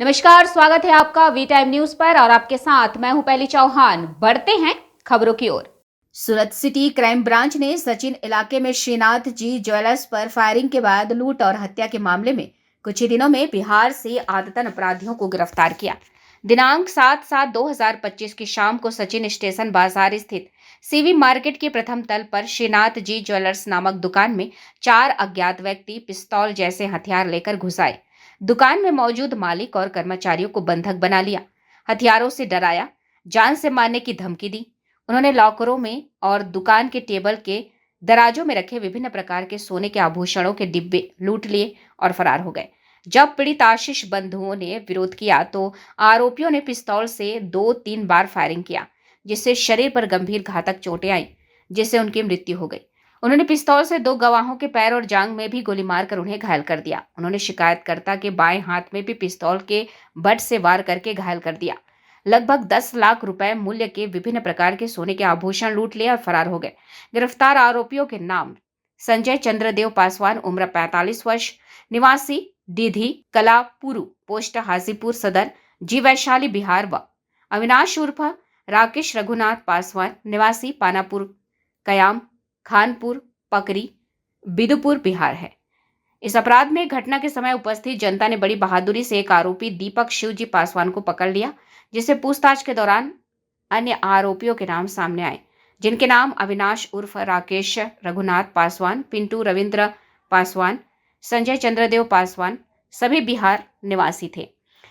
नमस्कार, स्वागत है आपका वी टाइम न्यूज पर और आपके साथ मैं हूं पहली चौहान। बढ़ते हैं खबरों की ओर। सूरत सिटी क्राइम ब्रांच ने सचिन इलाके में श्रीनाथ जी ज्वेलर्स पर फायरिंग के बाद लूट और हत्या के मामले में कुछ ही दिनों में बिहार से आदतन अपराधियों को गिरफ्तार किया। दिनांक 7/7/2025 की शाम को सचिन स्टेशन बाजार स्थित सीवी मार्केट के प्रथम तल पर श्रीनाथ जी ज्वेलर्स नामक दुकान में 4 अज्ञात व्यक्ति पिस्तौल जैसे हथियार लेकर घुस आए। दुकान में मौजूद मालिक और कर्मचारियों को बंधक बना लिया, हथियारों से डराया, जान से मारने की धमकी दी। उन्होंने लॉकरों में और दुकान के टेबल के दराजों में रखे विभिन्न प्रकार के सोने के आभूषणों के डिब्बे लूट लिए और फरार हो गए। जब पीड़ित आशीष बंधुओं ने विरोध किया तो आरोपियों ने पिस्तौल से 2-3 बार फायरिंग किया, जिससे शरीर पर गंभीर घातक चोटें आई, जिससे उनकी मृत्यु हो गई। उन्होंने पिस्तौल से 2 गवाहों के पैर और जांग में भी गोली मारकर उन्हें घायल कर दिया। उन्होंने शिकायतकर्ता के बाएं हाथ में भी पिस्तौल के बट से वार करके घायल कर दिया। लगभग 10 लाख रुपए मूल्य के विभिन्न प्रकार के सोने के आभूषण लूट लिए और फरार हो गए। गिरफ्तार आरोपियों के नाम: संजय चंद्रदेव पासवान, उम्र 45 वर्ष, निवासी दीधी कलापुरु, पोस्ट हाजीपुर सदर, जी वैशाली बिहार, व अविनाश उर्फ राकेश रघुनाथ पासवान, निवासी पानापुर कयाम, खानपुर पकरी, बिदुपुर बिहार है। इस अपराध में घटना के समय उपस्थित जनता ने बड़ी बहादुरी से एक आरोपी दीपक शिवजी पासवान को पकड़ लिया, जिसे पूछताछ के दौरान अन्य आरोपियों के नाम सामने आए, जिनके नाम अविनाश उर्फ राकेश रघुनाथ पासवान, पिंटू रविंद्र पासवान, संजय चंद्रदेव पासवान, सभी बिहार निवासी थे।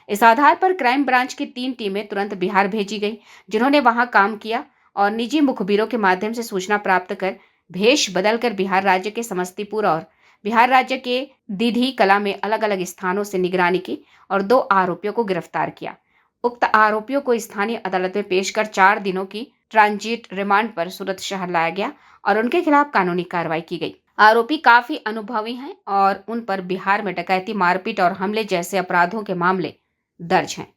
इस आधार पर क्राइम ब्रांच की 3 टीमें तुरंत बिहार भेजी गई, जिन्होंने वहां काम किया और निजी मुखबिरों के माध्यम से सूचना प्राप्त कर भेष बदलकर बिहार राज्य के समस्तीपुर और बिहार राज्य के दीधी कला में अलग अलग स्थानों से निगरानी की और 2 आरोपियों को गिरफ्तार किया। उक्त आरोपियों को स्थानीय अदालत में पेश कर 4 दिनों की ट्रांजिट रिमांड पर सूरत शहर लाया गया और उनके खिलाफ कानूनी कार्रवाई की गई। आरोपी काफी अनुभवी हैं और उन पर बिहार में डकैती, मारपीट और हमले जैसे अपराधों के मामले दर्ज हैं।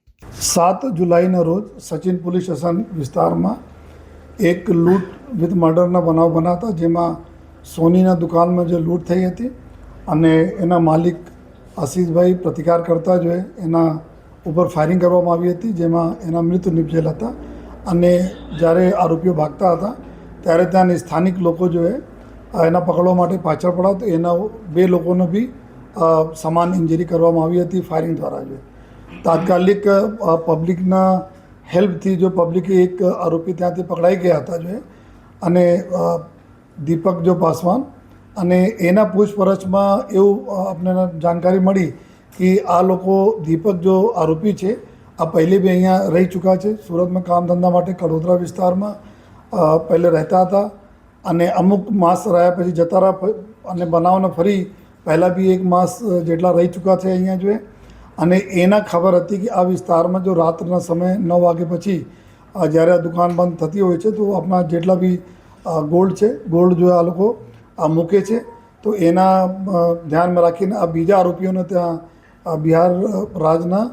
7 જુલાઈના રોજ સચિન પોલીસ સ્ટેશન વિસ્તારમાં એક લૂંટ વિથ મર્ડરના બનાવ બનાતા, જેમાં સોનીના દુકાનમાં જે લૂંટ થઈ હતી અને એના માલિક આશીષભાઈ પ્રતિકાર કરતા જો એના ઉપર ફાયરિંગ કરવામાં આવી હતી, જેમાં એના મૃત્યુ નિપજેલ હતા અને જ્યારે આરોપીઓ ભાગતા હતા ત્યારે ત્યાંની સ્થાનિક લોકો જો એના પકડવા માટે પાછળ પડ્યા તો એના 2 લોકોને બી સમાન ઇન્જરી કરવામાં આવી હતી ફાયરિંગ દ્વારા। જો તાત્કાલિક પબ્લિકના હેલ્પથી જો પબ્લિકે એક આરોપી ત્યાંથી પકડાઈ ગયા હતા જો અને દીપક જો પાસવાન અને એના પૂછપરછમાં એવું આપણને જાણકારી મળી કે આ લોકો દીપક જો આરોપી છે આ પહેલે બી અહીંયા રહી ચૂક્યા છે, સુરતમાં કામ ધંધા માટે કડોદરા વિસ્તારમાં પહેલે રહેતા હતા અને અમુક માસ રહ્યા પછી જતા રહ્યા અને બનાવને ફરી પહેલાં બી 1 માસ જેટલા રહી ચૂક્યા છે અહીંયા જો અને એના ખબર હતી કે આ વિસ્તારમાં જો રાત્રના સમયે 9 વાગે પછી જ્યારે આ દુકાન બંધ થતી હોય છે તો આપણા જેટલા બી ગોલ્ડ છે, ગોલ્ડ જો આ લોકો મૂકે છે તો એના ધ્યાનમાં રાખીને આ બીજા આરોપીઓને ત્યાં બિહાર રાજના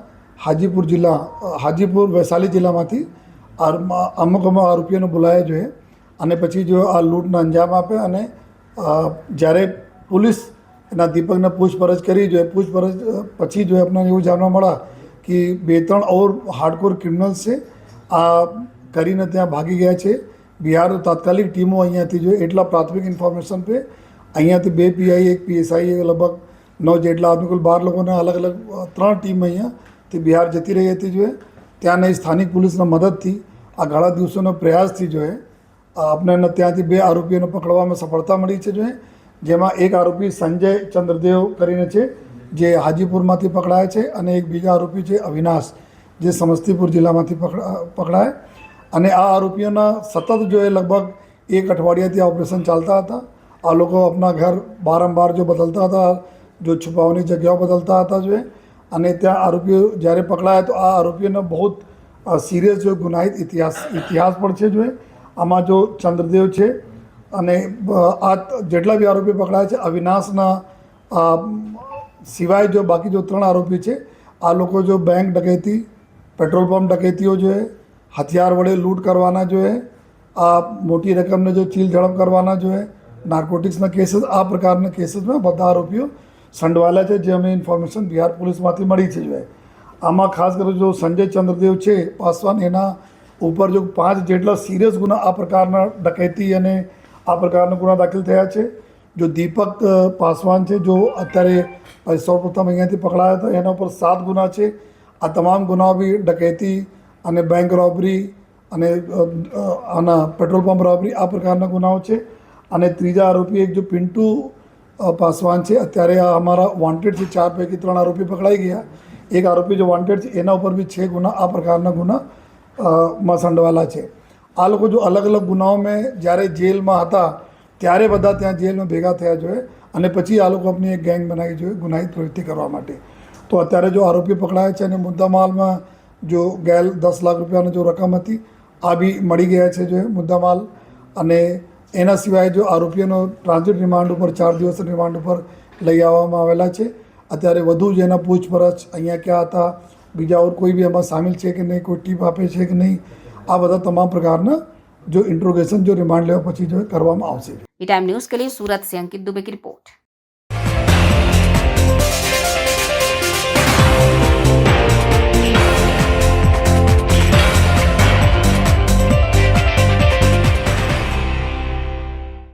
હાજીપુર જિલ્લા, હાજીપુર વૈશાલી જિલ્લામાંથી અમુક આરોપીઓને બોલાયા જોઈએ અને પછી જો આ લૂંટનો અંજામ આપે અને જ્યારે પોલીસ એના દીપકને પૂછપરછ કરી જોઈએ, પૂછપરછ પછી જો આપણને એવું જાણવા મળ્યા કે 2-3 ઓર હાર્ડકોર ક્રિમિનલ્સ છે આ કરીને ત્યાં ભાગી ગયા છે। બિહાર તાત્કાલિક ટીમો અહીંયાથી જો એટલા પ્રાથમિક ઇન્ફોર્મેશન પે અહીંયાથી 2 પીઆઈ 1 પીએસઆઈ લગભગ 9 જેટલા આદમી કુલ 12 લોકોને અલગ અલગ 3 ટીમ અહીંયાથી બિહાર જતી રહી હતી જો ત્યાંની સ્થાનિક પોલીસના મદદથી આ ઘણા દિવસોનો પ્રયાસથી જો આપણને ત્યાંથી 2 આરોપીઓને પકડવામાં સફળતા મળી છે જો જેમાં એક આરોપી સંજય ચંદ્રદેવ કરીને છે જે હાજીપુરમાંથી પકડાયા છે અને એક બીજા આરોપી છે અવિનાશ જે સમસ્તીપુર જિલ્લામાંથી પકડાયા અને આ આરોપીઓના સતત જો લગભગ 1 અઠવાડિયાથી આ ઓપરેશન ચાલતા હતા। આ લોકો अपना घर बारंबार जो बदलता था, जो છુપાવવાની જગ્યાઓ બદલતા હતા જો અને ત્યાં આરોપીઓ જ્યારે પકડાયા તો આ આરોપીઓનો बहुत સિરિયસ જો ગુનાહિત ઇતિહાસ પણ છે જો આમાં જો ચંદ્રદેવ છે અને આ જેટલા બી આરોપી પકડાયા છે અવિનાશના સિવાય જો બાકી જો 3 આરોપી છે આ લોકો જો બેંક ડકૈતી, પેટ્રોલ પંપ ડકૈતીઓ જો હથિયાર વડે લૂંટ કરવાના જો આ મોટી રકમને જો ચીલ ઝડપ કરવાના જો નાર્કોટિક્સના કેસીસ આ પ્રકારના કેસીસમાં બધા આરોપીઓ સંડવાયેલા છે, જે અમે ઇન્ફોર્મેશન બિહાર પોલીસમાંથી મળી છે જો આમાં ખાસ કરીને જો સંજય ચંદ્રદેવ છે પાસવાન, એના ઉપર જો 5 જેટલા સિરિયસ ગુના આ પ્રકારના ડકૈતી અને આ પ્રકારના ગુના દાખલ થયા છે. જો દીપક પાસવાન છે, જો અત્યારે સૌપ્રથમ અહીંયાથી પકડાયા હતા, એના ઉપર 7 ગુના છે. આ તમામ ગુનાઓ બી ડકૈતી અને બેંક રોબરી અને આના પેટ્રોલ પંપ રોબરી આ પ્રકારના ગુનાઓ છે. અને ત્રીજા આરોપી એક જો પિન્ટુ પાસવાન છે, અત્યારે આ અમારા વોન્ટેડ છે. 4 પૈકી 3 આરોપી પકડાઈ ગયા. એક આરોપી જો વોન્ટેડ છે, એના ઉપર બી 6 ગુના આ પ્રકારના ગુના માં સંડવાયેલા છે. આ લોકો જો અલગ અલગ ગુનાઓમાં જ્યારે જેલમાં હતા ત્યારે બધા ત્યાં જેલમાં ભેગા થયા જોઈએ અને પછી આ લોકો આપણી એક ગેંગ બનાવી જોઈએ ગુનાહિત પ્રવૃત્તિ કરવા માટે. તો અત્યારે જો આરોપી પકડાયા છે અને મુદ્દામાલમાં જો ગેલ 10 લાખ રૂપિયાની જો રકમ હતી આ બી મળી ગયા છે જો મુદ્દામાલ. અને એના સિવાય જો આરોપીઓનો ટ્રાન્ઝિટ રિમાન્ડ ઉપર 4 દિવસ રિમાન્ડ ઉપર લઈ આવવામાં આવેલા છે. અત્યારે વધુ જ એના પૂછપરછ, અહીંયા ક્યાં હતા, બીજા ઓર કોઈ બી એમાં સામેલ છે કે નહીં, કોઈ ટીપ આપે છે કે નહીં, આ બધા તમામ પ્રકારના जो इंट्रोगेशन जो रिमांड लेवा પછી जो કરવામાં આવશે. वी टाइम न्यूज़ के लिए सूरत से अंकित दुबे की रिपोर्ट.